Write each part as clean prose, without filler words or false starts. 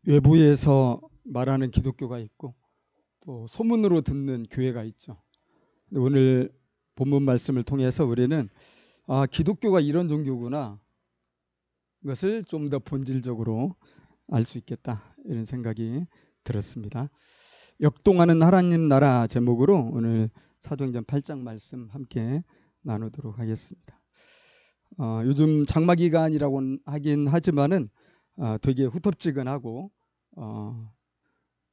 외부에서 말하는 기독교가 있고 또 소문으로 듣는 교회가 있죠. 오늘 본문 말씀을 통해서 우리는 기독교가 이런 종교구나, 이것을 좀 더 본질적으로 알 수 있겠다, 이런 생각이 들었습니다. 역동하는 하나님 나라 제목으로 오늘 사도행전 8장 말씀 함께 나누도록 하겠습니다. 요즘 장마 기간이라고 하긴 하지만은 되게 후텁지근하고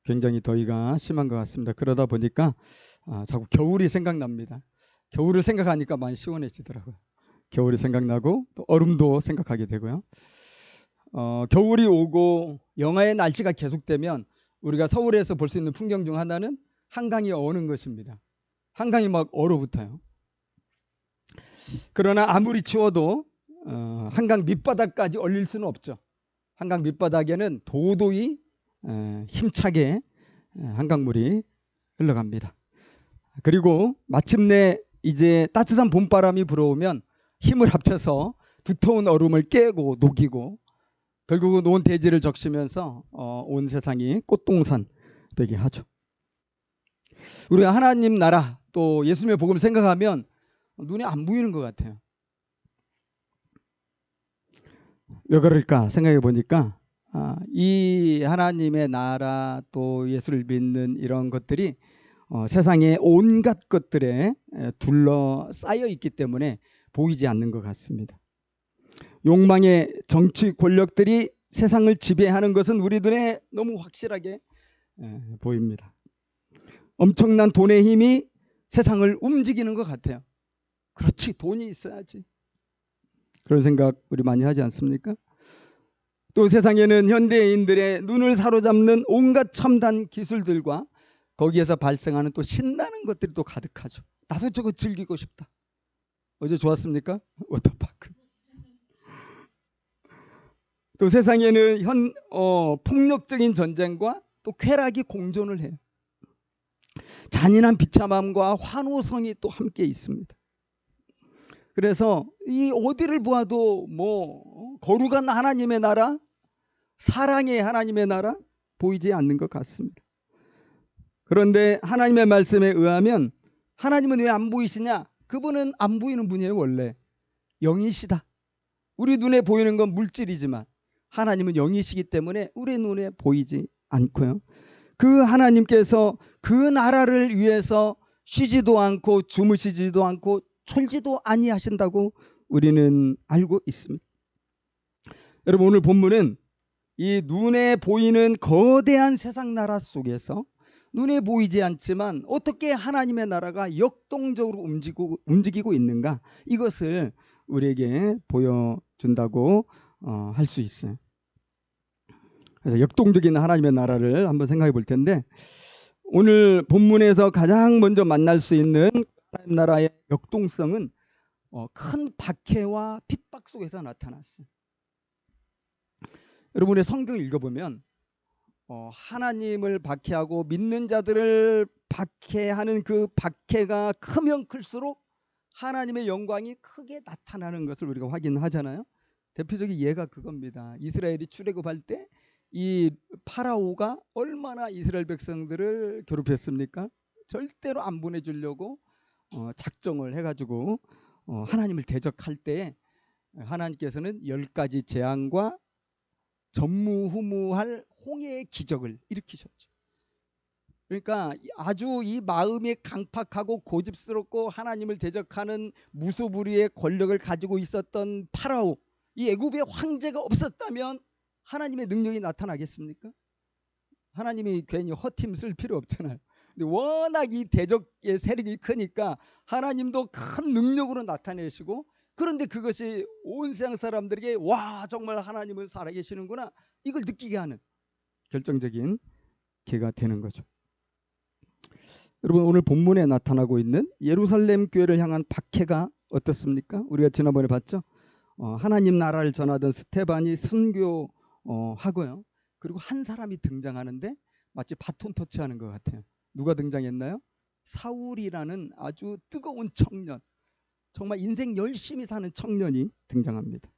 굉장히 더위가 심한 것 같습니다. 그러다 보니까 자꾸 겨울이 생각납니다. 겨울을 생각하니까 많이 시원해지더라고요. 겨울이 생각나고 또 얼음도 생각하게 되고요. 겨울이 오고 영하의 날씨가 계속되면 우리가 서울에서 볼 수 있는 풍경 중 하나는 한강이 어는 것입니다. 한강이 막 얼어붙어요. 그러나 아무리 추워도 한강 밑바닥까지 얼릴 수는 없죠. 한강 밑바닥에는 도도히 힘차게 한강물이 흘러갑니다. 그리고 마침내 이제 따뜻한 봄바람이 불어오면 힘을 합쳐서 두터운 얼음을 깨고 녹이고 결국은 온 대지를 적시면서 온 세상이 꽃동산 되게 하죠. 우리가 하나님 나라 또 예수님의 복음을 생각하면 눈에 안 보이는 것 같아요. 왜 그럴까 생각해 보니까 이 하나님의 나라 또 예수를 믿는 이런 것들이 세상의 온갖 것들에 둘러싸여 있기 때문에 보이지 않는 것 같습니다. 욕망의 정치 권력들이 세상을 지배하는 것은 우리 눈에 너무 확실하게 보입니다. 엄청난 돈의 힘이 세상을 움직이는 것 같아요. 그렇지, 돈이 있어야지. 그런 생각 우리 많이 하지 않습니까? 또 세상에는 현대인들의 눈을 사로잡는 온갖 첨단 기술들과 거기에서 발생하는 또 신나는 것들이 또 가득하죠. 나도 저거 즐기고 싶다. 어제 좋았습니까? 워터파크. 또 세상에는 폭력적인 전쟁과 또 쾌락이 공존을 해요. 잔인한 비참함과 환호성이 또 함께 있습니다. 그래서 이 어디를 보아도 거룩한 하나님의 나라, 사랑의 하나님의 나라 보이지 않는 것 같습니다. 그런데 하나님의 말씀에 의하면 하나님은 왜 안 보이시냐? 그분은 안 보이는 분이에요. 원래 영이시다. 우리 눈에 보이는 건 물질이지만 하나님은 영이시기 때문에 우리 눈에 보이지 않고요. 그 하나님께서 그 나라를 위해서 쉬지도 않고 주무시지도 않고 졸지도 아니하신다고 우리는 알고 있습니다. 여러분, 오늘 본문은 이 눈에 보이는 거대한 세상 나라 속에서 눈에 보이지 않지만 어떻게 하나님의 나라가 역동적으로 움직이고 있는가, 이것을 우리에게 보여준다고 할 수 있어요. 그래서 역동적인 하나님의 나라를 한번 생각해 볼 텐데, 오늘 본문에서 가장 먼저 만날 수 있는 하나님 나라의 역동성은 큰 박해와 핍박 속에서 나타났어요. 여러분의 성경을 읽어보면 하나님을 박해하고 믿는 자들을 박해하는 그 박해가 크면 클수록 하나님의 영광이 크게 나타나는 것을 우리가 확인하잖아요. 대표적인 예가 그겁니다. 이스라엘이 출애굽할 때 이 파라오가 얼마나 이스라엘 백성들을 괴롭혔습니까? 절대로 안 보내주려고 작정을 해가지고 하나님을 대적할 때 하나님께서는 10가지 재앙과 전무후무할 홍해의 기적을 일으키셨죠. 그러니까 아주 이 마음이 강팍하고 고집스럽고 하나님을 대적하는 무소불위의 권력을 가지고 있었던 파라오, 이 애굽의 황제가 없었다면 하나님의 능력이 나타나겠습니까? 하나님이 괜히 헛힘 쓸 필요 없잖아요. 근데 워낙 이 대적의 세력이 크니까 하나님도 큰 능력으로 나타내시고, 그런데 그것이 온 세상 사람들에게 와, 정말 하나님은 살아계시는구나, 이걸 느끼게 하는 결정적인 계기가 되는 거죠. 여러분, 오늘 본문에 나타나고 있는 예루살렘 교회를 향한 박해가 어떻습니까? 우리가 지난번에 봤죠. 하나님 나라를 전하던 스테반이 순교하고요. 그리고 한 사람이 등장하는데 마치 바톤 터치하는 것 같아요. 누가 등장했나요? 사울이라는 아주 뜨거운 청년, 정말 인생 열심히 사는 청년이 등장합니다.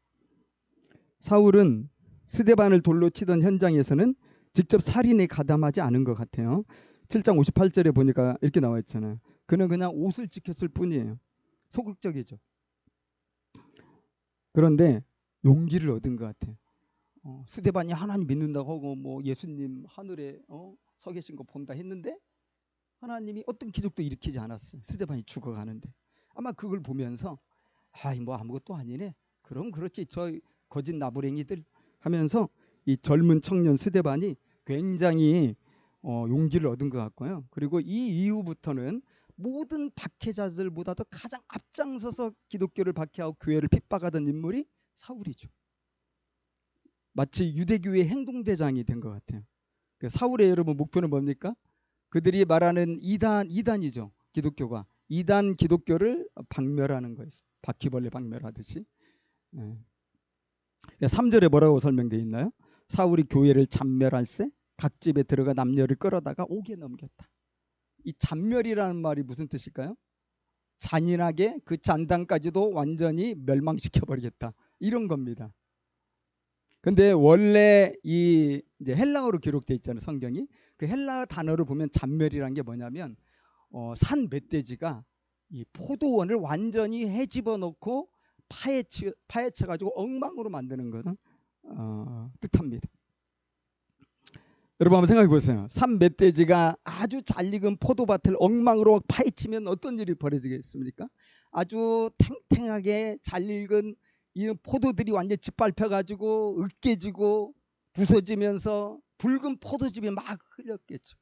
사울은 스데반을 돌로 치던 현장에서는 직접 살인에 가담하지 않은 것 같아요. 7장 58절에 보니까 이렇게 나와 있잖아요. 그는 그냥 옷을 지켰을 뿐이에요. 소극적이죠. 그런데 용기를 얻은 것 같아요. 스데반이 하나님 믿는다고 하고 뭐 예수님 하늘에 서 계신 거 본다 했는데 하나님이 어떤 기적도 일으키지 않았어요. 스데반이 죽어가는데 아마 그걸 보면서 뭐 아무것도 아니네. 그럼 그렇지 저 거짓 나부랭이들 하면서 이 젊은 청년 스데반이 굉장히 용기를 얻은 것 같고요. 그리고 이 이후부터는 모든 박해자들보다도 가장 앞장서서 기독교를 박해하고 교회를 핍박하던 인물이 사울이죠. 마치 유대교의 행동대장이 된 것 같아요. 사울의 여러분 목표는 뭡니까? 그들이 말하는 이단이죠. 기독교가. 이단 기독교를 박멸하는 거예요. 바퀴벌레 박멸하듯이. 3절에 뭐라고 설명되어 있나요? 사울이 교회를 잔멸할세 각 집에 들어가 남녀를 끌어다가 옥에 넘겼다. 이 잔멸이라는 말이 무슨 뜻일까요? 잔인하게 그 잔당까지도 완전히 멸망시켜버리겠다. 이런 겁니다. 근데 원래 이 이제 헬라어로 기록되어 있잖아요. 성경이. 그 헬라 단어를 보면 잔멸이라는 게 뭐냐면 산 멧돼지가 이 포도원을 완전히 헤집어 놓고 파헤쳐 가지고 엉망으로 만드는 것을 뜻합니다. 여러분 한번 생각해 보세요. 산 멧돼지가 아주 잘 익은 포도밭을 엉망으로 파헤치면 어떤 일이 벌어지겠습니까? 아주 탱탱하게 잘 익은 이 포도들이 완전 짓밟혀 가지고 으깨지고 부서지면서 붉은 포도즙이 막 흘렸겠죠.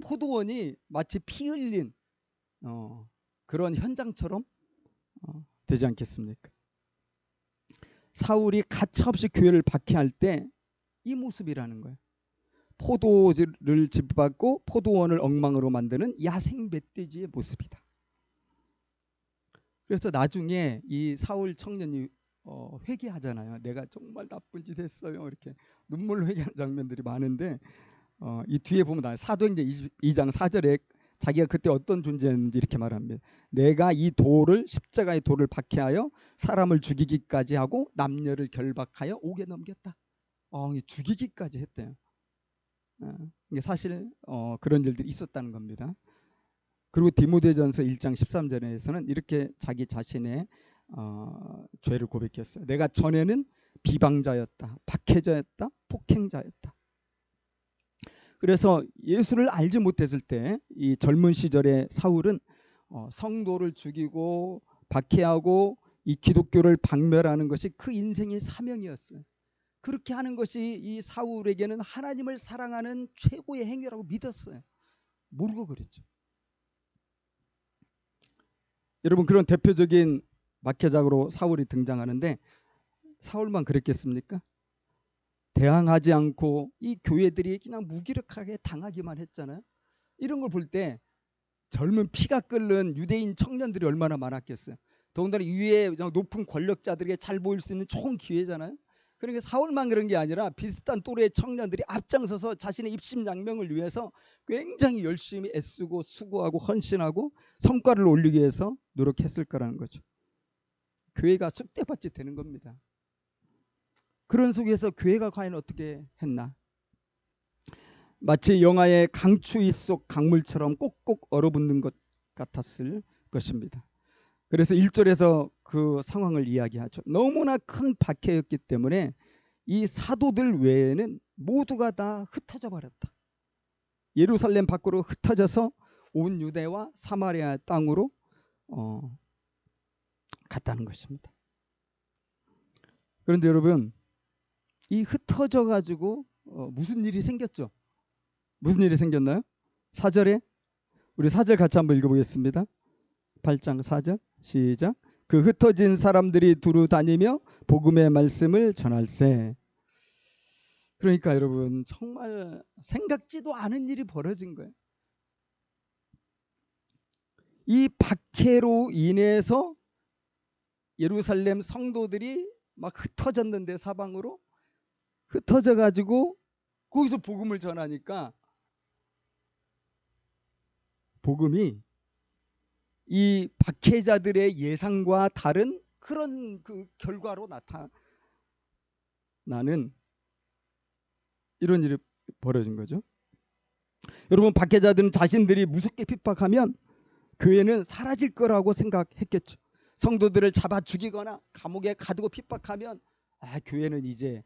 포도원이 마치 피 흘린 그런 현장처럼 되지 않겠습니까? 사울이 가차없이 교회를 박해할 때 이 모습이라는 거예요. 포도를 짓밟고 포도원을 엉망으로 만드는 야생 멧돼지의 모습이다. 그래서 나중에 이 사울 청년이 회개하잖아요. 내가 정말 나쁜 짓 했어요. 이렇게 눈물로 회개하는 장면들이 많은데 이 뒤에 보면 사도행전 22장 4절에 자기가 그때 어떤 존재였는지 이렇게 말합니다. 내가 이 돌을 십자가의 돌을 박해하여 사람을 죽이기까지 하고 남녀를 결박하여 옥에 넘겼다. 죽이기까지 했대요. 이게 사실 그런 일들이 있었다는 겁니다. 그리고 디모데전서 1장 13절에서는 이렇게 자기 자신의 죄를 고백했어요. 내가 전에는 비방자였다, 박해자였다, 폭행자였다. 그래서 예수를 알지 못했을 때 이 젊은 시절의 사울은 성도를 죽이고 박해하고 이 기독교를 박멸하는 것이 그 인생의 사명이었어요. 그렇게 하는 것이 이 사울에게는 하나님을 사랑하는 최고의 행위라고 믿었어요. 모르고 그랬죠. 여러분 그런 대표적인 박해자로 사울이 등장하는데 사울만 그랬겠습니까? 대항하지 않고 이 교회들이 그냥 무기력하게 당하기만 했잖아요. 이런 걸 볼 때 젊은 피가 끓는 유대인 청년들이 얼마나 많았겠어요. 더군다나 위에 높은 권력자들에게 잘 보일 수 있는 좋은 기회잖아요. 그러니까 사울만 그런 게 아니라 비슷한 또래의 청년들이 앞장서서 자신의 입심양명을 위해서 굉장히 열심히 애쓰고 수고하고 헌신하고 성과를 올리기 위해서 노력했을 거라는 거죠. 교회가 쑥대밭이 되는 겁니다. 그런 속에서 교회가 과연 어떻게 했나? 마치 영화의 강추위 속 강물처럼 꼭꼭 얼어붙는 것 같았을 것입니다. 그래서 1절에서 그 상황을 이야기하죠. 너무나 큰 박해였기 때문에 이 사도들 외에는 모두가 다 흩어져 버렸다. 예루살렘 밖으로 흩어져서 온 유대와 사마리아 땅으로 갔다는 것입니다. 그런데 여러분 이 흩어져 가지고 무슨 일이 생겼죠? 무슨 일이 생겼나요? 4절에 우리 4절 같이 한번 읽어보겠습니다. 8장 4절 시작. 그 흩어진 사람들이 두루 다니며 복음의 말씀을 전할세. 그러니까 여러분 정말 생각지도 않은 일이 벌어진 거예요. 이 박해로 인해서 예루살렘 성도들이 막 흩어졌는데 사방으로 흩어져 가지고 거기서 복음을 전하니까 복음이 이 박해자들의 예상과 다른 그런 그 결과로 나타나는 이런 일이 벌어진 거죠. 여러분, 박해자들은 자신들이 무섭게 핍박하면 교회는 사라질 거라고 생각했겠죠. 성도들을 잡아 죽이거나 감옥에 가두고 핍박하면 교회는 이제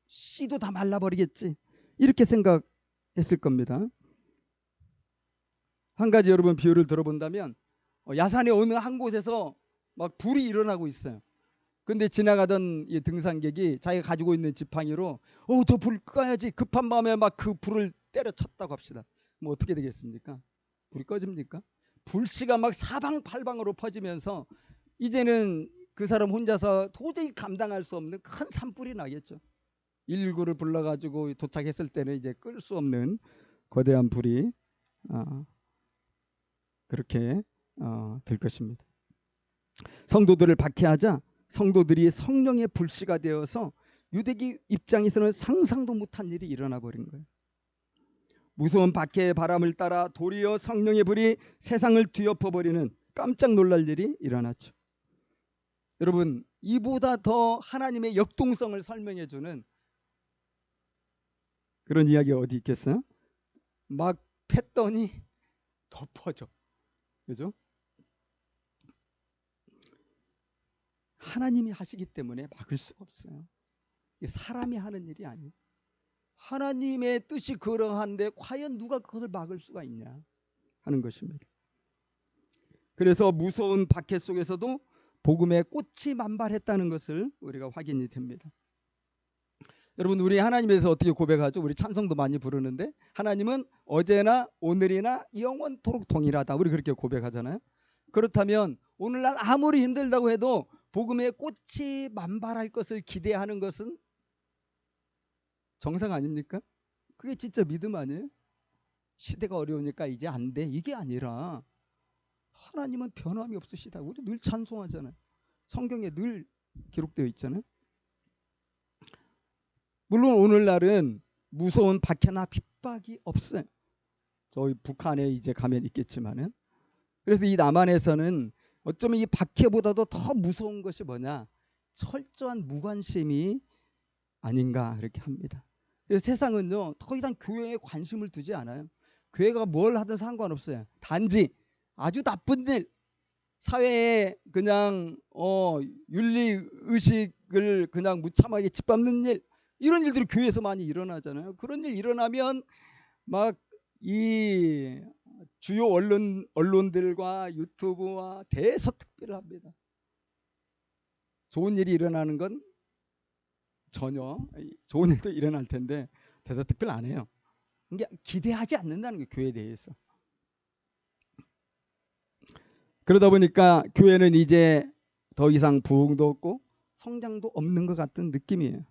씨도 다 말라버리겠지, 이렇게 생각했을 겁니다. 한 가지 여러분 비유를 들어본다면 야산의 어느 한 곳에서 막 불이 일어나고 있어요. 근데 지나가던 이 등산객이 자기가 가지고 있는 지팡이로 저 불 꺼야지, 급한 마음에 막 그 불을 때려쳤다고 합시다. 뭐 어떻게 되겠습니까? 불이 꺼집니까? 불씨가 막 사방팔방으로 퍼지면서 이제는 그 사람 혼자서 도저히 감당할 수 없는 큰 산불이 나겠죠. 119를 불러가지고 도착했을 때는 이제 끌 수 없는 거대한 불이 그렇게 될 것입니다. 성도들을 박해하자 성도들이 성령의 불씨가 되어서 유대기 입장에서는 상상도 못한 일이 일어나 버린 거예요. 무서운 박해의 바람을 따라 도리어 성령의 불이 세상을 뒤엎어버리는 깜짝 놀랄 일이 일어났죠. 여러분, 이보다 더 하나님의 역동성을 설명해주는 그런 이야기가 어디 있겠어요? 막 팼더니 덮어져. 그죠? 하나님이 하시기 때문에 막을 수가 없어요. 사람이 하는 일이 아니에요. 하나님의 뜻이 그러한데 과연 누가 그것을 막을 수가 있냐 하는 것입니다. 그래서 무서운 박해 속에서도 복음의 꽃이 만발했다는 것을 우리가 확인이 됩니다. 여러분, 우리 하나님에서 어떻게 고백하죠? 우리 찬송도 많이 부르는데 하나님은 어제나 오늘이나 영원토록 동일하다, 우리 그렇게 고백하잖아요. 그렇다면 오늘날 아무리 힘들다고 해도 복음의 꽃이 만발할 것을 기대하는 것은 정상 아닙니까? 그게 진짜 믿음 아니에요? 시대가 어려우니까 이제 안 돼, 이게 아니라 하나님은 변함이 없으시다. 우리 늘 찬송하잖아요. 성경에 늘 기록되어 있잖아요. 물론 오늘날은 무서운 박해나 핍박이 없어요. 저희 북한에 이제 가면 있겠지만은. 그래서 이 남한에서는 어쩌면 이 박해보다도 더 무서운 것이 뭐냐? 철저한 무관심이 아닌가 이렇게 합니다. 그래서 세상은요, 더 이상 교회에 관심을 두지 않아요. 교회가 뭘 하든 상관없어요. 단지 아주 나쁜 일, 사회에 그냥 윤리의식을 그냥 무참하게 짓밟는 일, 이런 일들이 교회에서 많이 일어나잖아요. 그런 일 일어나면 막 이 주요 언론들과 유튜브와 대서특필을 합니다. 좋은 일이 일어나는 건 전혀, 좋은 일도 일어날 텐데 대서특필 안 해요. 이게 기대하지 않는다는 거예요, 교회에 대해서. 그러다 보니까 교회는 이제 더 이상 부흥도 없고 성장도 없는 것 같은 느낌이에요.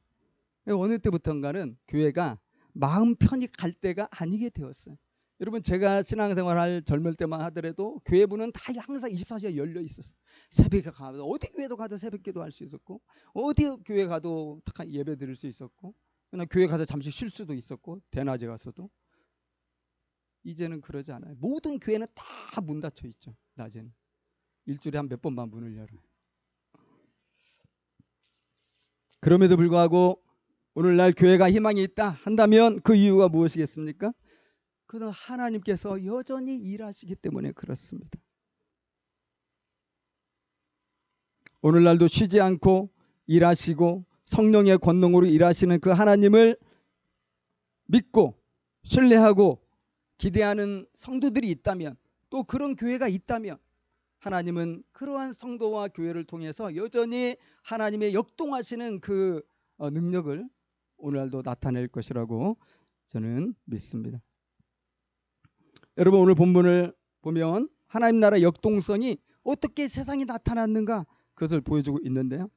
어느 때부터인가는 교회가 마음 편히 갈 때가 아니게 되었어요. 여러분, 제가 신앙생활할 젊을 때만 하더라도 교회 문은 다 항상 24시간 열려 있었어요. 새벽에 가도 어디 교회도 가도 새벽 기도할 수 있었고, 어디 교회 가도 예배 드릴 수 있었고, 그냥 교회 가서 잠시 쉴 수도 있었고, 대낮에 가서도. 이제는 그러지 않아요. 모든 교회는 다 문 닫혀 있죠. 낮에는 일주일에 한 몇 번만 문을 열어요. 그럼에도 불구하고 오늘날 교회가 희망이 있다 한다면 그 이유가 무엇이겠습니까? 그건 하나님께서 여전히 일하시기 때문에 그렇습니다. 오늘날도 쉬지 않고 일하시고 성령의 권능으로 일하시는 그 하나님을 믿고 신뢰하고 기대하는 성도들이 있다면, 또 그런 교회가 있다면 하나님은 그러한 성도와 교회를 통해서 여전히 하나님의 역동하시는 그 능력을 오늘날도 나타낼 것이라고 저는 믿습니다. 여러분, 오늘 본문을 보면 하나님 나라 역동성이 어떻게 세상에 나타났는가, 그것을 보여주고 있는데요.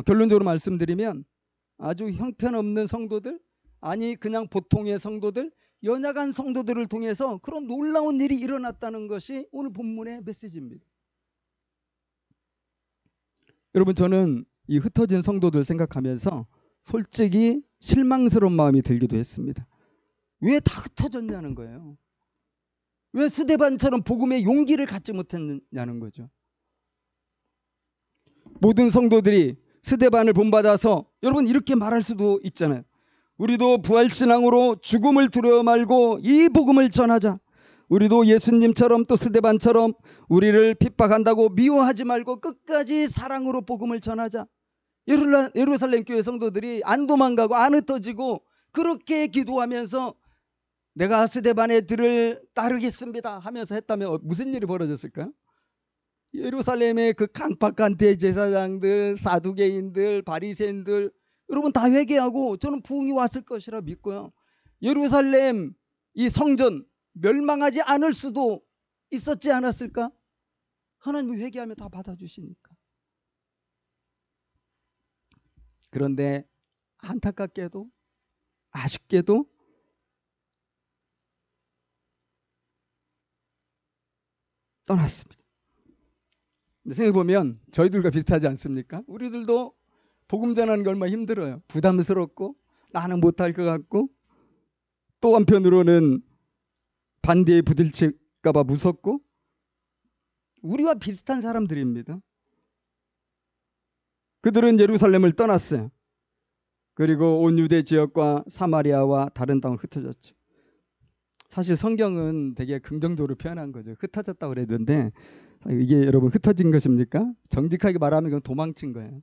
결론적으로 말씀드리면 아주 형편없는 성도들, 아니 그냥 보통의 성도들, 연약한 성도들을 통해서 그런 놀라운 일이 일어났다는 것이 오늘 본문의 메시지입니다. 여러분, 저는 이 흩어진 성도들 생각하면서 솔직히 실망스러운 마음이 들기도 했습니다. 왜 다 흩어졌냐는 거예요. 왜 스데반처럼 복음의 용기를 갖지 못했냐는 거죠. 모든 성도들이 스데반을 본받아서, 여러분 이렇게 말할 수도 있잖아요. 우리도 부활신앙으로 죽음을 두려워 말고 이 복음을 전하자. 우리도 예수님처럼 또 스데반처럼 우리를 핍박한다고 미워하지 말고 끝까지 사랑으로 복음을 전하자. 예루살렘 교회 성도들이 안 도망가고 안 흩어지고 그렇게 기도하면서 내가 스데반의 들을 따르겠습니다 하면서 했다면 무슨 일이 벌어졌을까요? 예루살렘의 그 강팍한 대제사장들, 사두개인들, 바리새인들 여러분 다 회개하고 저는 부흥이 왔을 것이라 믿고요. 예루살렘 이 성전 멸망하지 않을 수도 있었지 않았을까? 하나님이 회개하면 다 받아주시니까. 그런데 안타깝게도 아쉽게도 떠났습니다. 생각해보면 저희들과 비슷하지 않습니까? 우리들도 복음 전하는 게 얼마나 힘들어요. 부담스럽고 나는 못할 것 같고 또 한편으로는 반대에 부딪힐까 봐 무섭고 우리와 비슷한 사람들입니다. 그들은 예루살렘을 떠났어요. 그리고 온 유대 지역과 사마리아와 다른 땅을 흩어졌죠. 사실 성경은 되게 긍정적으로 표현한 거죠. 흩어졌다고 그랬는데 이게 여러분 흩어진 것입니까? 정직하게 말하면 그건 도망친 거예요.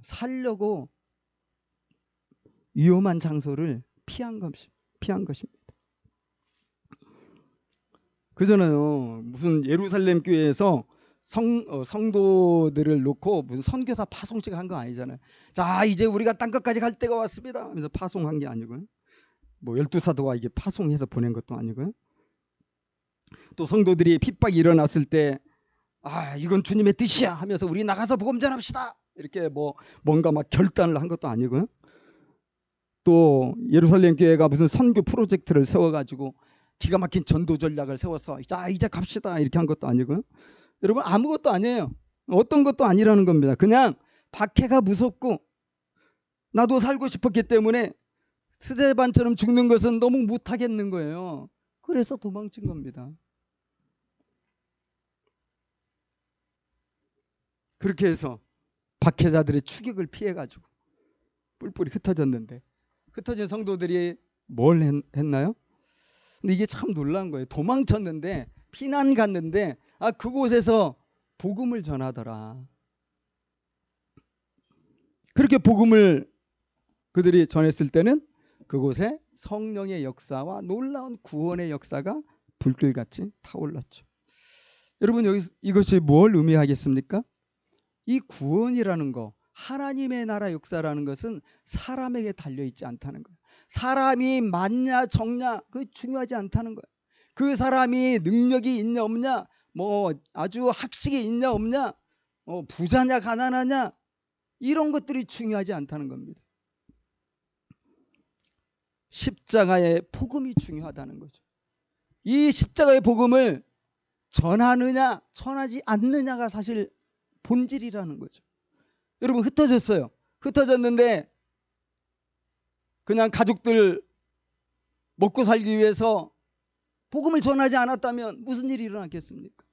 살려고 위험한 장소를 피한 것입니다. 그전에요 무슨 예루살렘 교회에서 성도들을 놓고 무슨 선교사 파송식 한 거 아니잖아요. 자 이제 우리가 땅끝까지 갈 때가 왔습니다 하면서 파송한 게 아니고요. 뭐 12사도가 이게 파송해서 보낸 것도 아니고요. 또 성도들이 핍박이 일어났을 때 이건 주님의 뜻이야 하면서 우리 나가서 복음 전합시다 이렇게 뭔가 막 결단을 한 것도 아니고요. 또 예루살렘 교회가 무슨 선교 프로젝트를 세워가지고 기가 막힌 전도 전략을 세워서 자 이제 갑시다 이렇게 한 것도 아니고요. 여러분 아무것도 아니에요. 어떤 것도 아니라는 겁니다. 그냥 박해가 무섭고 나도 살고 싶었기 때문에 스데반처럼 죽는 것은 너무 못하겠는 거예요. 그래서 도망친 겁니다. 그렇게 해서 박해자들의 추격을 피해가지고 뿔뿔이 흩어졌는데 흩어진 성도들이 뭘 했나요? 근데 이게 참 놀라운 거예요. 도망쳤는데 피난 갔는데 그곳에서 복음을 전하더라. 그렇게 복음을 그들이 전했을 때는 그곳에 성령의 역사와 놀라운 구원의 역사가 불길같이 타올랐죠. 여러분 이것이 뭘 의미하겠습니까? 이 구원이라는 거 하나님의 나라 역사라는 것은 사람에게 달려있지 않다는 거예요. 사람이 많냐 적냐 그게 중요하지 않다는 거예요. 그 사람이 능력이 있냐 없냐 아주 학식이 있냐 없냐 부자냐 가난하냐 이런 것들이 중요하지 않다는 겁니다. 십자가의 복음이 중요하다는 거죠. 이 십자가의 복음을 전하느냐 전하지 않느냐가 사실 본질이라는 거죠. 여러분 흩어졌어요. 흩어졌는데 그냥 가족들 먹고 살기 위해서 복음을 전하지 않았다면 무슨 일이 일어났겠습니까?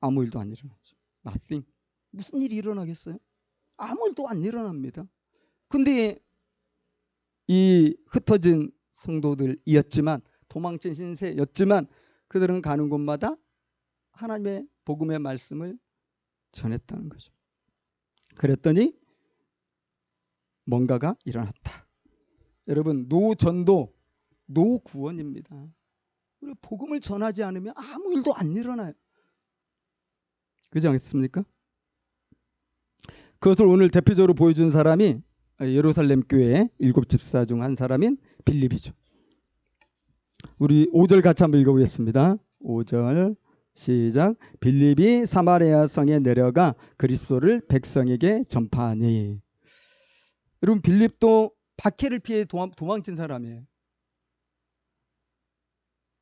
아무 일도 안 일어났죠. Nothing. 무슨 일이 일어나겠어요? 아무 일도 안 일어납니다. 근데 이 흩어진 성도들이었지만 도망친 신세였지만 그들은 가는 곳마다 하나님의 복음의 말씀을 전했다는 거죠. 그랬더니 뭔가가 일어났다. 여러분 노전도 노구원입니다. 그리고 복음을 전하지 않으면 아무 일도 안 일어나요. 그렇지 않습니까? 그것을 오늘 대표적으로 보여준 사람이 예루살렘 교회의 7집사 중 한 사람인 빌립이죠. 우리 5절 같이 한번 읽어보겠습니다. 5절 시작. 빌립이 사마리아 성에 내려가 그리스도를 백성에게 전파하니. 여러분 빌립도 박해를 피해 도망친 사람이에요.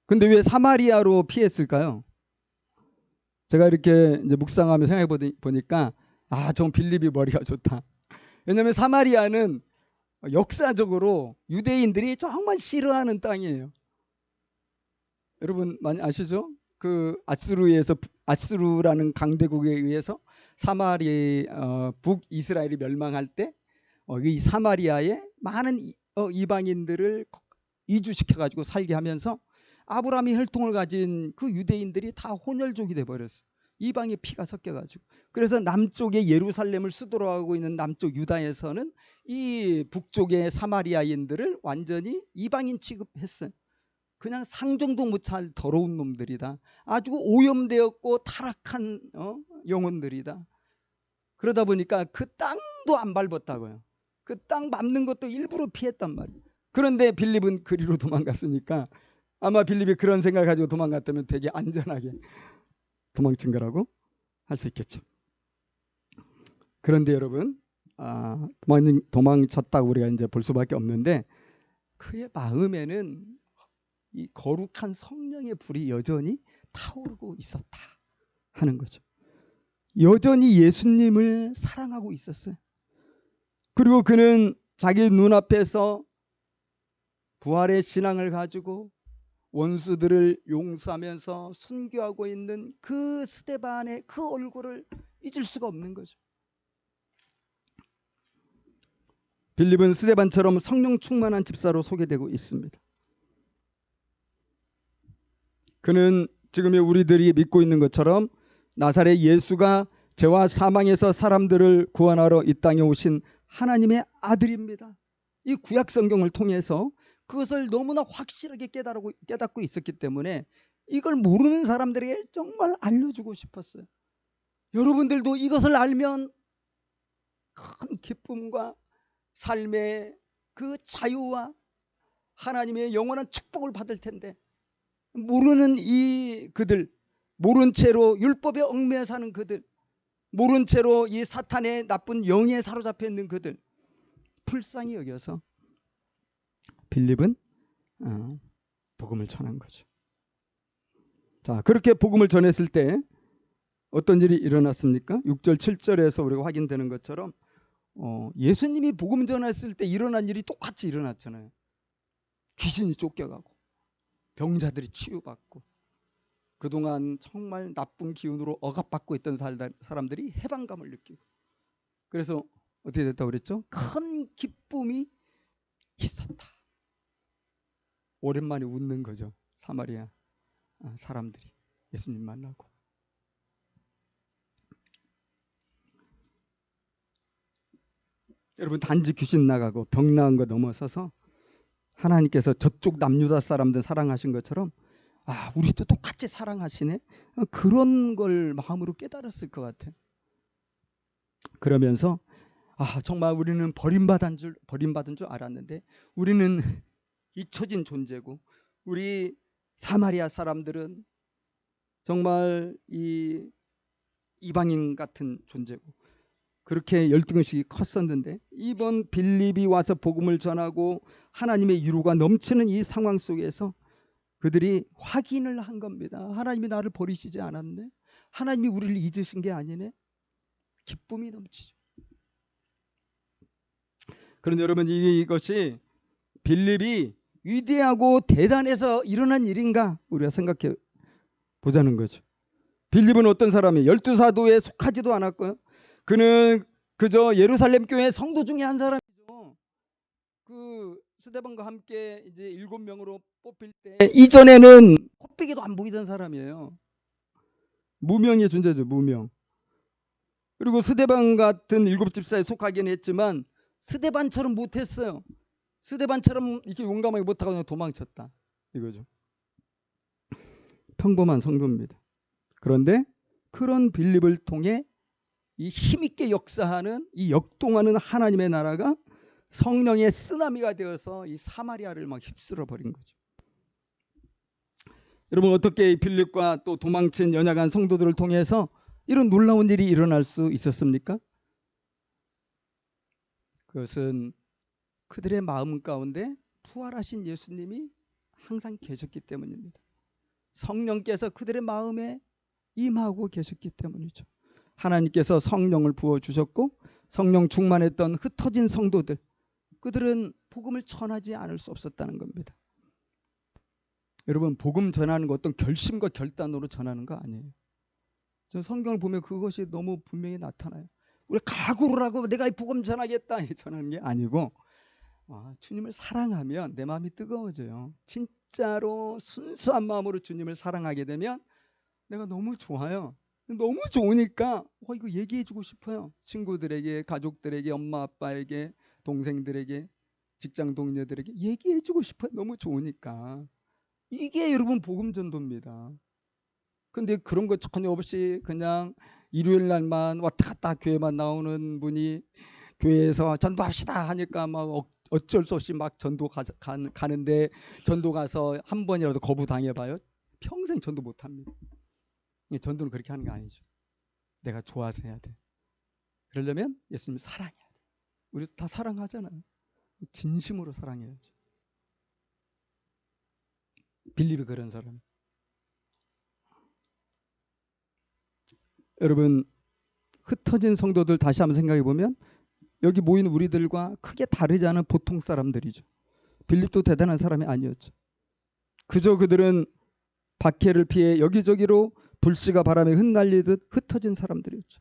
근데 왜 사마리아로 피했을까요? 제가 이렇게 이제 묵상하며 생각해 보니까 전 빌립이 머리가 좋다. 왜냐하면 사마리아는 역사적으로 유대인들이 정말 싫어하는 땅이에요. 여러분 많이 아시죠? 그 아수르라는 강대국에 의해서 북이스라엘이 멸망할 때 이 사마리아에 많은 이방인들을 이주시켜가지고 살게 하면서 아브라함이 혈통을 가진 그 유대인들이 다 혼혈족이 돼버렸어. 이방의 피가 섞여가지고. 그래서 남쪽에 예루살렘을 수도로 있는 남쪽 유다에서는 이 북쪽의 사마리아인들을 완전히 이방인 취급했어요. 그냥 상종도 못할 더러운 놈들이다. 아주 오염되었고 타락한 영혼들이다. 그러다 보니까 그 땅도 안 밟았다고요. 그 땅 밟는 것도 일부러 피했단 말이에요. 그런데 빌립은 그리로 도망갔으니까 아마 빌립이 그런 생각을 가지고 도망갔다면 되게 안전하게 도망친 거라고 할 수 있겠죠. 그런데 여러분, 도망쳤다고 우리가 이제 볼 수밖에 없는데 그의 마음에는 이 거룩한 성령의 불이 여전히 타오르고 있었다 하는 거죠. 여전히 예수님을 사랑하고 있었어요. 그리고 그는 자기 눈앞에서 부활의 신앙을 가지고 원수들을 용서하면서 순교하고 있는 그 스데반의 그 얼굴을 잊을 수가 없는 거죠. 빌립은 스데반처럼 성령 충만한 집사로 소개되고 있습니다. 그는 지금의 우리들이 믿고 있는 것처럼 나사렛 예수가 죄와 사망에서 사람들을 구원하러 이 땅에 오신 하나님의 아들입니다. 이 구약 성경을 통해서 그것을 너무나 확실하게 깨닫고 있었기 때문에 이걸 모르는 사람들에게 정말 알려주고 싶었어요. 여러분들도 이것을 알면 큰 기쁨과 삶의 그 자유와 하나님의 영원한 축복을 받을 텐데 모르는 그들, 모른 채로 율법에 얽매여 사는 그들, 모른 채로 이 사탄의 나쁜 영에 사로잡혀 있는 그들 불쌍히 여겨서 빌립은 복음을 전한 거죠. 자, 그렇게 복음을 전했을 때 어떤 일이 일어났습니까? 6절 7절에서 우리가 확인되는 것처럼 예수님이 복음 전했을 때 일어난 일이 똑같이 일어났잖아요. 귀신이 쫓겨가고 병자들이 치유받고 그동안 정말 나쁜 기운으로 억압받고 있던 사람들이 해방감을 느끼고 그래서 어떻게 됐다고 그랬죠? 큰 기쁨이 있었다. 오랜만에 웃는 거죠. 사마리아 사람들이 예수님 만나고. 여러분 단지 귀신 나가고 병 나은 거 넘어서서 하나님께서 저쪽 남유다 사람들 사랑하신 것처럼 우리도 똑같이 사랑하시네. 그런 걸 마음으로 깨달았을 것 같아요. 그러면서 정말 우리는 버림받은 줄 알았는데 우리는 잊혀진 존재고 우리 사마리아 사람들은 정말 이 이방인 같은 존재고 그렇게 열등의식이 컸었는데 이번 빌립이 와서 복음을 전하고 하나님의 위로가 넘치는 이 상황 속에서 그들이 확인을 한 겁니다. 하나님이 나를 버리시지 않았네. 하나님이 우리를 잊으신 게 아니네. 기쁨이 넘치죠. 그런데 여러분 이것이 빌립이 위대하고 대단해서 일어난 일인가 우리가 생각해 보자는 거죠. 빌립은 어떤 사람이에요? 12사도에 속하지도 않았고요. 그는 그저 예루살렘 교회 성도 중에 한 사람이죠. 그 스데반과 함께 이제 7명으로 뽑힐 때 이전에는 코빼기도 안 보이던 사람이에요. 무명의 존재죠. 무명. 그리고 스데반 같은 7집사에 속하긴 했지만 스데반처럼 못했어요. 스데반처럼 이렇게 용감하게 못하고 그냥 도망쳤다. 이거죠. 평범한 성도입니다. 그런데 그런 빌립을 통해 이 힘있게 역사하는 이 역동하는 하나님의 나라가 성령의 쓰나미가 되어서 이 사마리아를 막 휩쓸어 버린 거죠. 여러분 어떻게 빌립과 또 도망친 연약한 성도들을 통해서 이런 놀라운 일이 일어날 수 있었습니까? 그것은 그들의 마음 가운데 부활하신 예수님이 항상 계셨기 때문입니다. 성령께서 그들의 마음에 임하고 계셨기 때문이죠. 하나님께서 성령을 부어주셨고 성령 충만했던 흩어진 성도들 그들은 복음을 전하지 않을 수 없었다는 겁니다. 여러분 복음 전하는 거 어떤 결심과 결단으로 전하는 거 아니에요. 저 성경을 보면 그것이 너무 분명히 나타나요. 우리 각오를 하고 내가 이 복음 전하겠다 전하는 게 아니고 주님을 사랑하면 내 마음이 뜨거워져요. 진짜로 순수한 마음으로 주님을 사랑하게 되면 내가 너무 좋아요. 너무 좋으니까 이거 얘기해주고 싶어요. 친구들에게, 가족들에게, 엄마 아빠에게, 동생들에게, 직장 동료들에게 얘기해주고 싶어요. 너무 좋으니까. 이게 여러분 복음 전도입니다. 근데 그런 거 전혀 없이 그냥 일요일 날만 왔다 갔다 교회만 나오는 분이 교회에서 전도합시다 하니까 막 어쩔 수 없이 막 전도 가는데, 전도 가서 한 번이라도 거부 당해봐요. 평생 전도 못합니다. 전도는 그렇게 하는 게 아니죠. 내가 좋아서 해야 돼. 그러려면 예수님 사랑해야 돼. 우리 다 사랑하잖아요. 진심으로 사랑해야죠. 빌립이 그런 사람. 여러분, 흩어진 성도들 다시 한번 생각해 보면 여기 모인 우리들과 크게 다르지 않은 보통 사람들이죠. 빌립도 대단한 사람이 아니었죠. 그저 그들은 박해를 피해 여기저기로 불씨가 바람에 흩날리듯 흩어진 사람들이었죠.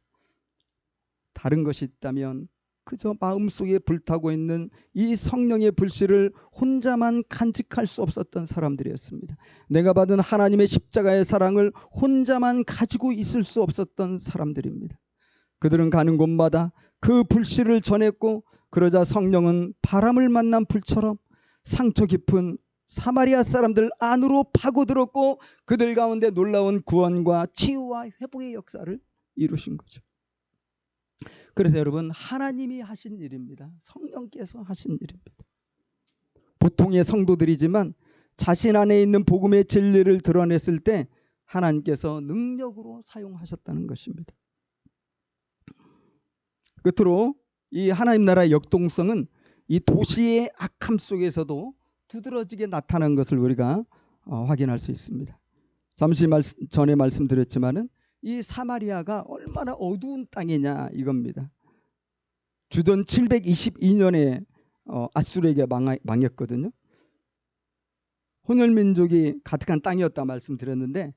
다른 것이 있다면 그저 마음속에 불타고 있는 이 성령의 불씨를 혼자만 간직할 수 없었던 사람들이었습니다. 내가 받은 하나님의 십자가의 사랑을 혼자만 가지고 있을 수 없었던 사람들입니다. 그들은 가는 곳마다 그 불씨를 전했고, 그러자 성령은 바람을 만난 불처럼 상처 깊은 사마리아 사람들 안으로 파고들었고 그들 가운데 놀라운 구원과 치유와 회복의 역사를 이루신 거죠. 그래서 여러분, 하나님이 하신 일입니다. 성령께서 하신 일입니다. 보통의 성도들이지만 자신 안에 있는 복음의 진리를 드러냈을 때 하나님께서 능력으로 사용하셨다는 것입니다. 끝으로 이 하나님 나라의 역동성은 이 도시의 악함 속에서도 두드러지게 나타난 것을 우리가 확인할 수 있습니다. 잠시 전에 말씀드렸지만은 이 사마리아가 얼마나 어두운 땅이냐 이겁니다. 주전 722년에 아수르에게 망했거든요. 혼혈민족이 가득한 땅이었다 말씀드렸는데,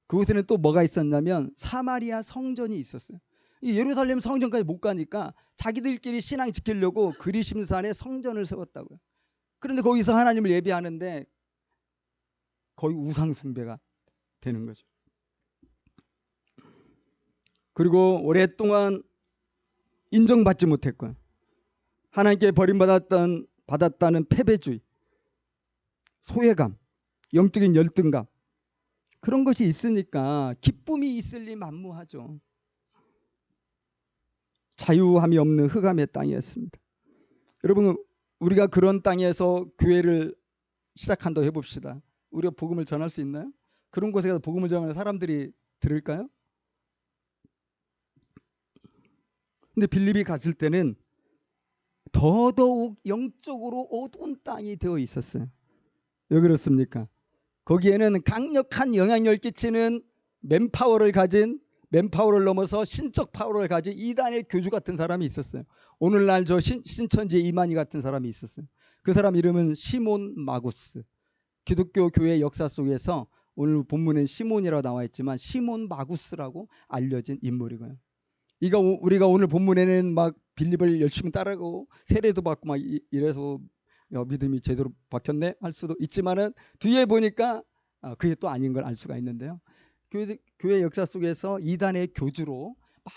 그곳에는 또 뭐가 있었냐면 사마리아 성전이 있었어요. 이 예루살렘 성전까지 못 가니까 자기들끼리 신앙 지키려고 그리심산에 성전을 세웠다고요. 그런데 거기서 하나님을 예배하는데 거의 우상 숭배가 되는 거죠. 그리고 오랫동안 인정받지 못했고요. 하나님께 버림받았다는 패배주의, 소외감, 영적인 열등감, 그런 것이 있으니까 기쁨이 있을리 만무하죠. 자유함이 없는 흑암의 땅이었습니다. 여러분, 우리가 그런 땅에서 교회를 시작한다고 해봅시다. 우리가 복음을 전할 수 있나요? 그런 곳에 가서 복음을 전하면 사람들이 들을까요? 근데 빌립이 갔을 때는 더더욱 영적으로 어두운 땅이 되어 있었어요. 왜 그렇습니까? 거기에는 강력한 영향력을 끼치는 맨파워를 넘어서 신적 파워를 가진 이단의 교주 같은 사람이 있었어요. 오늘날 저 신천지 이만희 같은 사람이 있었어요. 그 사람 이름은 시몬 마구스. 기독교 교회 역사 속에서 오늘 본문엔 시몬이라고 나와 있지만 시몬 마구스라고 알려진 인물이고요. 우리가 오늘 본문에는 막 빌립을 열심히 따르고 세례도 받고 막 이래서 믿음이 제대로 박혔네 할 수도 있지만은 뒤에 보니까 그게 또 아닌 걸 알 수가 있는데요. 교회 역사 속에서 이단의 교주로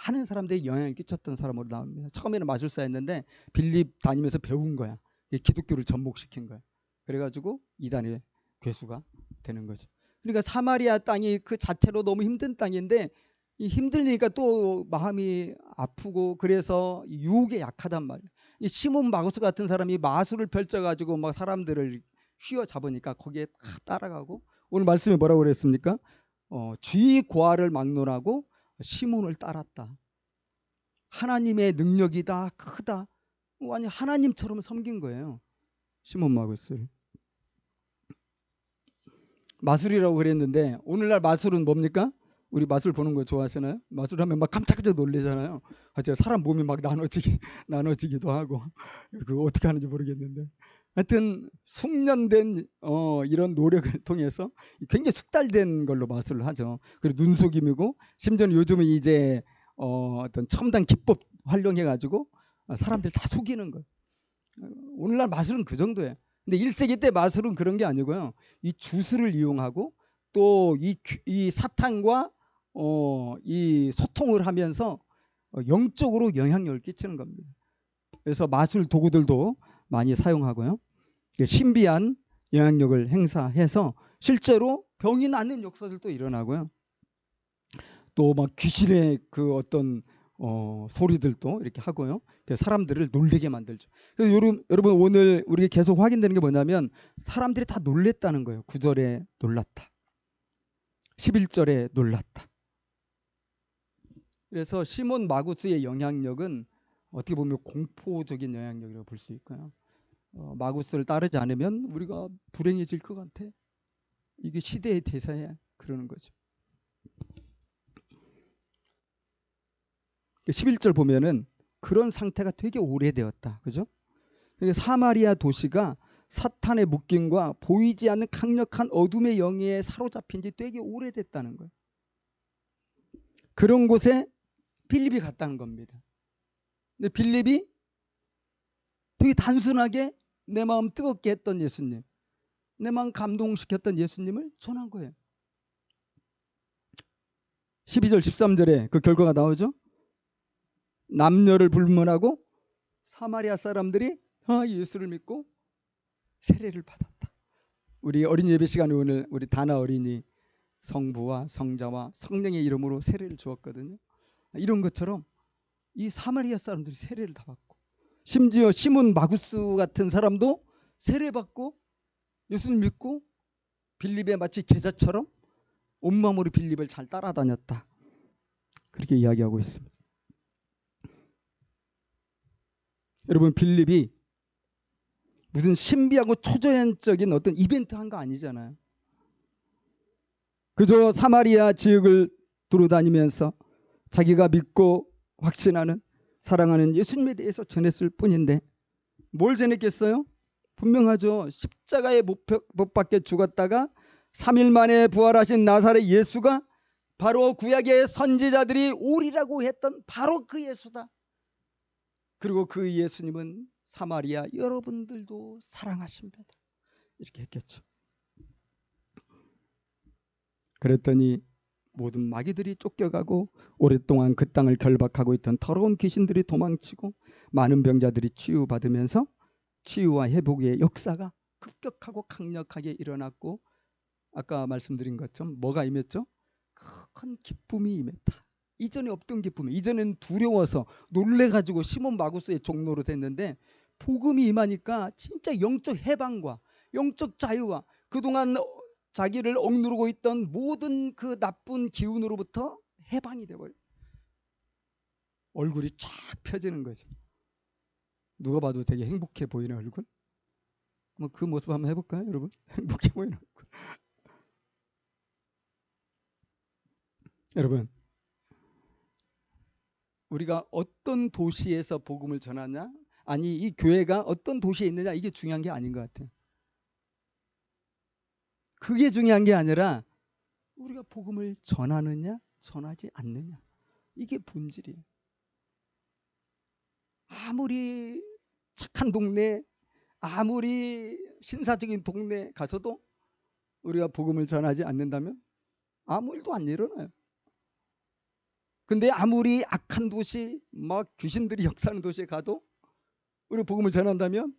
많은 사람들이 영향을 끼쳤던 사람으로 나옵니다. 처음에는 마술사였는데 빌립 다니면서 배운 거야. 기독교를 접목시킨 거야. 그래가지고 이단의 괴수가 되는 거죠. 그러니까 사마리아 땅이 그 자체로 너무 힘든 땅인데 이 힘들니까 또 마음이 아프고 그래서 유혹에 약하단 말이에요. 이 시몬 마구스 같은 사람이 마술을 펼쳐가지고 막 사람들을 휘어잡으니까 거기에 다 따라가고, 오늘 말씀에 뭐라고 그랬습니까? 쥐 고아를 막론하고 시몬을 따랐다. 하나님의 능력이 다 크다. 완전 하나님처럼 섬긴 거예요. 시몬 마구스를. 마술이라고 그랬는데 오늘날 마술은 뭡니까? 우리 마술 보는 거 좋아하시나요? 마술 하면 막 깜짝깜짝 놀라잖아요. 사람 몸이 막 나눠지기도 하고 그거 어떻게 하는지 모르겠는데, 하여튼 숙련된 이런 노력을 통해서 굉장히 숙달된 걸로 마술을 하죠. 그리고 눈속임이고, 심지어는 요즘은 이제 어떤 첨단 기법 활용해가지고 사람들 다 속이는 거예요. 오늘날 마술은 그 정도예요. 근데 1세기 때 마술은 그런 게 아니고요. 이 주술을 이용하고 또 이 사탄과 이 소통을 하면서 영적으로 영향력을 끼치는 겁니다. 그래서 마술 도구들도 많이 사용하고요. 신비한 영향력을 행사해서 실제로 병이 낫는 역사들도 일어나고요. 또 막 귀신의 그 어떤 소리들도 이렇게 하고요. 사람들을 놀래게 만들죠. 그래서 여러분 오늘 우리가 계속 확인되는 게 뭐냐면 사람들이 다 놀랬다는 거예요. 9절에 놀랐다. 11절에 놀랐다. 그래서 시몬 마구스의 영향력은 어떻게 보면 공포적인 영향력이라고 볼 수 있고요. 마구스를 따르지 않으면 우리가 불행해질 것 같아. 이게 시대의 대사야. 그러는 거죠. 11절 보면은 그런 상태가 되게 오래되었다. 그죠? 사마리아 도시가 사탄의 묶임과 보이지 않는 강력한 어둠의 영에 사로잡힌 지 되게 오래됐다는 거예요. 그런 곳에 빌립이 갔다는 겁니다. 근데 빌립이 되게 단순하게 내 마음 뜨겁게 했던 예수님, 내 마음 감동시켰던 예수님을 전한 거예요. 12절 13절에 그 결과가 나오죠. 남녀를 불문하고 사마리아 사람들이 예수를 믿고 세례를 받았다. 우리 어린이 예배 시간에 오늘 우리 다나 어린이 성부와 성자와 성령의 이름으로 세례를 주었거든요. 이런 것처럼 이 사마리아 사람들이 세례를 다 받고 심지어 시몬 마구스 같은 사람도 세례 받고 예수를 믿고 빌립의 마치 제자처럼 온마음으로 빌립을 잘 따라다녔다. 그렇게 이야기하고 있습니다. 여러분 빌립이 무슨 신비하고 초자연적인 어떤 이벤트 한 거 아니잖아요. 그저 사마리아 지역을 두루다니면서 자기가 믿고 확신하는 사랑하는 예수님에 대해서 전했을 뿐인데 뭘 전했겠어요? 분명하죠. 십자가에 못 박혀 죽었다가 3일 만에 부활하신 나사렛 예수가 바로 구약의 선지자들이 오리라고 했던 바로 그 예수다. 그리고 그 예수님은 사마리아 여러분들도 사랑하십니다. 이렇게 했겠죠. 그랬더니 모든 마귀들이 쫓겨가고 오랫동안 그 땅을 결박하고 있던 더러운 귀신들이 도망치고 많은 병자들이 치유받으면서 치유와 회복의 역사가 급격하고 강력하게 일어났고 아까 말씀드린 것처럼 뭐가 임했죠? 큰 기쁨이 임했다. 이전에 없던 기쁨이, 이전에는 두려워서 놀래가지고 시몬 마구스의 종로로 됐는데 복음이 임하니까 진짜 영적 해방과 영적 자유와 그동안 자기를 억누르고 있던 모든 그 나쁜 기운으로부터 해방이 돼버려요. 얼굴이 쫙 펴지는 거죠. 누가 봐도 되게 행복해 보이는 얼굴. 그 모습 한번 해볼까요, 여러분? 행복해 보이는 얼굴. 여러분, 우리가 어떤 도시에서 복음을 전하냐? 아니, 이 교회가 어떤 도시에 있느냐? 이게 중요한 게 아닌 것 같아요. 그게 중요한 게 아니라 우리가 복음을 전하느냐, 전하지 않느냐. 이게 본질이에요. 아무리 착한 동네, 아무리 신사적인 동네 가서도 우리가 복음을 전하지 않는다면 아무 일도 안 일어나요. 근데 아무리 악한 도시, 막 귀신들이 역사하는 도시에 가도 우리 복음을 전한다면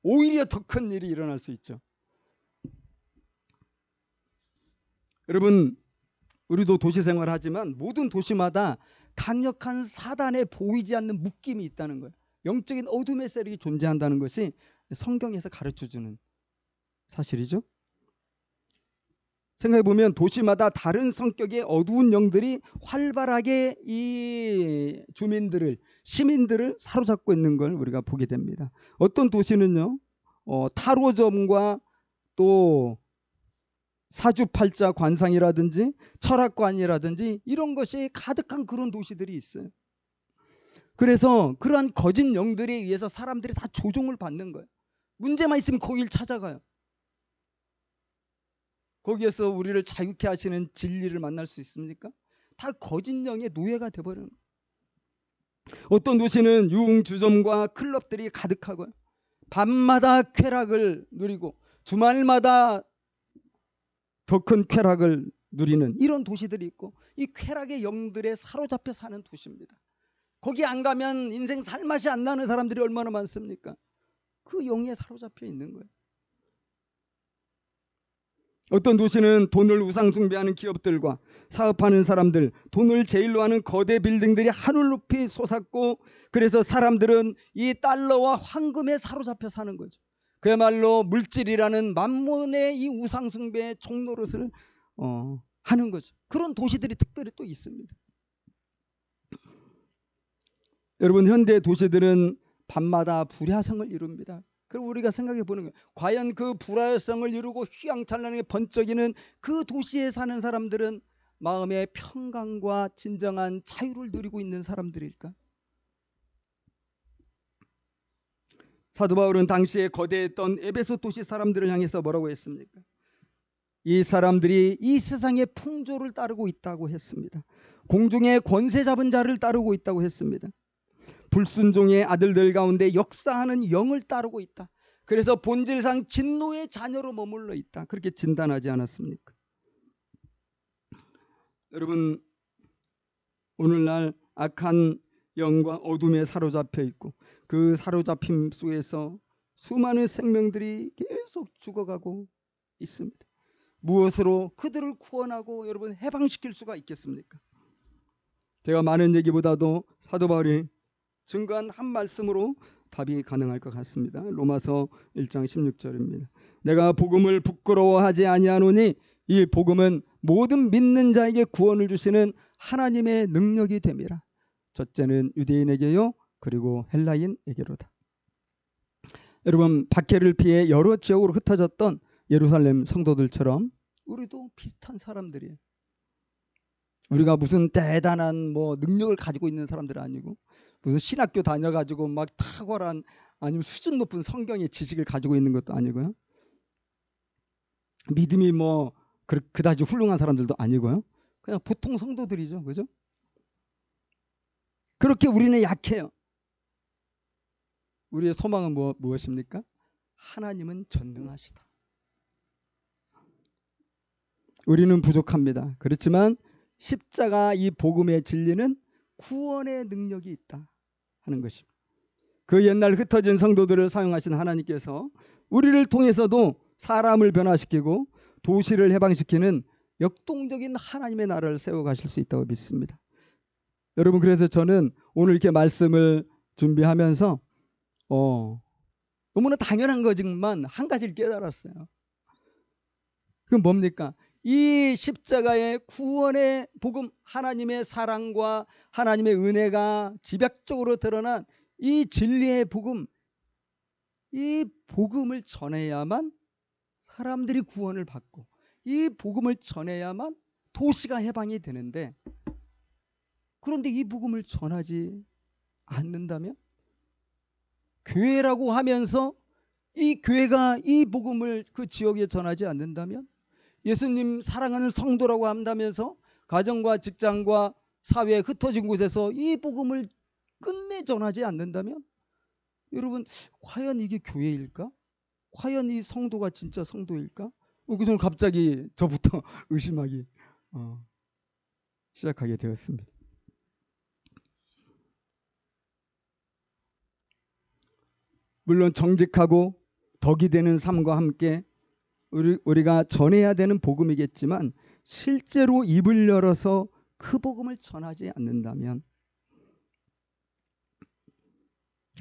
오히려 더 큰 일이 일어날 수 있죠. 여러분, 우리도 도시 생활을 하지만 모든 도시마다 강력한 사단에 보이지 않는 묶임이 있다는 거예요. 영적인 어둠의 세력이 존재한다는 것이 성경에서 가르쳐주는 사실이죠. 생각해보면 도시마다 다른 성격의 어두운 영들이 활발하게 이 주민들을, 시민들을 사로잡고 있는 걸 우리가 보게 됩니다. 어떤 도시는요, 타로점과 또 사주팔자 관상이라든지 철학관이라든지 이런 것이 가득한 그런 도시들이 있어요. 그래서 그러한 거짓 영들에 의해서 사람들이 다 조종을 받는 거예요. 문제만 있으면 거길 찾아가요. 거기에서 우리를 자유케 하시는 진리를 만날 수 있습니까? 다 거짓 영의 노예가 돼버리는 거예요. 어떤 도시는 유흥주점과 클럽들이 가득하고요. 밤마다 쾌락을 누리고 주말마다 더 큰 쾌락을 누리는 이런 도시들이 있고, 이 쾌락의 영들에 사로잡혀 사는 도시입니다. 거기 안 가면 인생 살맛이 안 나는 사람들이 얼마나 많습니까? 그 영에 사로잡혀 있는 거예요. 어떤 도시는 돈을 우상숭배하는 기업들과 사업하는 사람들, 돈을 제일로 하는 거대 빌딩들이 하늘 높이 솟았고, 그래서 사람들은 이 달러와 황금에 사로잡혀 사는 거죠. 그야말로 물질이라는 만몬의 이 우상숭배의 종노릇을 하는 거죠. 그런 도시들이 특별히 또 있습니다. 여러분, 현대 도시들은 밤마다 불야성을 이룹니다. 그럼 우리가 생각해 보는 거예요. 과연 그 불화성을 이루고 휘황찬란하게 번쩍이는 그 도시에 사는 사람들은 마음의 평강과 진정한 자유를 누리고 있는 사람들일까? 사도 바울은 당시에 거대했던 에베소 도시 사람들을 향해서 뭐라고 했습니까? 이 사람들이 이 세상의 풍조를 따르고 있다고 했습니다. 공중의 권세 잡은 자를 따르고 있다고 했습니다. 불순종의 아들들 가운데 역사하는 영을 따르고 있다. 그래서 본질상 진노의 자녀로 머물러 있다. 그렇게 진단하지 않았습니까? 여러분, 오늘날 악한 영과 어둠에 사로잡혀 있고, 그 사로잡힘 속에서 수많은 생명들이 계속 죽어가고 있습니다. 무엇으로 그들을 구원하고 여러분 해방시킬 수가 있겠습니까? 제가 많은 얘기보다도 사도 바울이 증거한 한 말씀으로 답이 가능할 것 같습니다. 로마서 1장 16절입니다. 내가 복음을 부끄러워하지 아니하노니 이 복음은 모든 믿는 자에게 구원을 주시는 하나님의 능력이 됨이라. 첫째는 유대인에게요, 그리고 헬라인에게로다. 여러분, 박해를 피해 여러 지역으로 흩어졌던 예루살렘 성도들처럼 우리도 비슷한 사람들이에요. 우리가 무슨 대단한 능력을 가지고 있는 사람들 아니고, 무슨 신학교 다녀가지고 막 탁월한 아니면 수준 높은 성경의 지식을 가지고 있는 것도 아니고요. 믿음이 그다지 훌륭한 사람들도 아니고요. 그냥 보통 성도들이죠. 그죠? 그렇게 우리는 약해요. 우리의 소망은 무엇입니까? 하나님은 전능하시다. 우리는 부족합니다. 그렇지만 십자가 이 복음의 진리는 구원의 능력이 있다 하는 것입니다. 그 옛날 흩어진 성도들을 사용하신 하나님께서 우리를 통해서도 사람을 변화시키고 도시를 해방시키는 역동적인 하나님의 나라를 세워가실 수 있다고 믿습니다. 여러분, 그래서 저는 오늘 이렇게 말씀을 준비하면서 너무나 당연한 거지만 한 가지를 깨달았어요. 그건 뭡니까? 이 십자가의 구원의 복음, 하나님의 사랑과 하나님의 은혜가 집약적으로 드러난 이 진리의 복음, 이 복음을 전해야만 사람들이 구원을 받고, 이 복음을 전해야만 도시가 해방이 되는데, 그런데 이 복음을 전하지 않는다면, 교회라고 하면서 이 교회가 이 복음을 그 지역에 전하지 않는다면, 예수님 사랑하는 성도라고 한다면서 가정과 직장과 사회에 흩어진 곳에서 이 복음을 끝내 전하지 않는다면, 여러분, 과연 이게 교회일까? 과연 이 성도가 진짜 성도일까? 그래서 갑자기 저부터 의심하기 시작하게 되었습니다. 물론 정직하고 덕이 되는 삶과 함께 우리가 전해야 되는 복음이겠지만, 실제로 입을 열어서 그 복음을 전하지 않는다면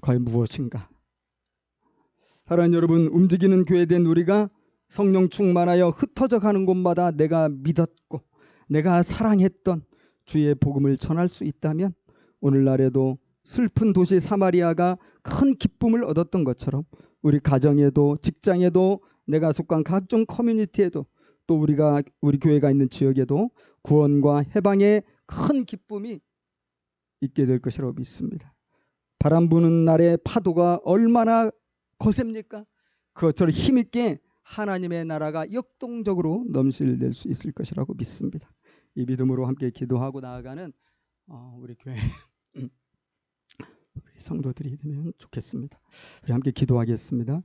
과연 무엇인가? 사랑하는 여러분, 움직이는 교회된 우리가 성령 충만하여 흩어져 가는 곳마다 내가 믿었고 내가 사랑했던 주의 복음을 전할 수 있다면, 오늘날에도 슬픈 도시 사마리아가 큰 기쁨을 얻었던 것처럼 우리 가정에도 직장에도 내가 속한 각종 커뮤니티에도 또 우리 교회가 있는 지역에도 구원과 해방의 큰 기쁨이 있게 될 것이라고 믿습니다. 바람 부는 날의 파도가 얼마나 거셉니까? 그것처럼 힘있게 하나님의 나라가 역동적으로 넘실될 수 있을 것이라고 믿습니다. 이 믿음으로 함께 기도하고 나아가는 우리 교회 성도들이 되면 좋겠습니다. 우리 함께 기도하겠습니다.